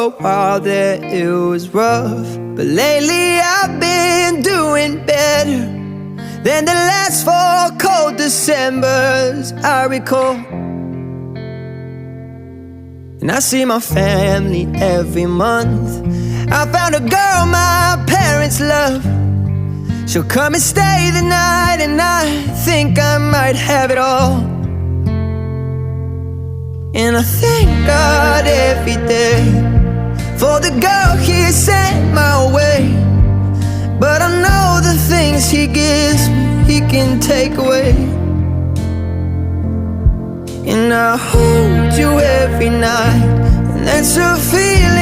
a while there it was rough, but lately I've been doing better than the last 4 cold Decembers I recall. And I see my family every month. I found a girl my parents love. She'll come and stay the night, and I think I might have it all. And I thank God every day for the girl He sent my way. But I know the things He gives me, He can take away. And I hold you every night, and that's a feeling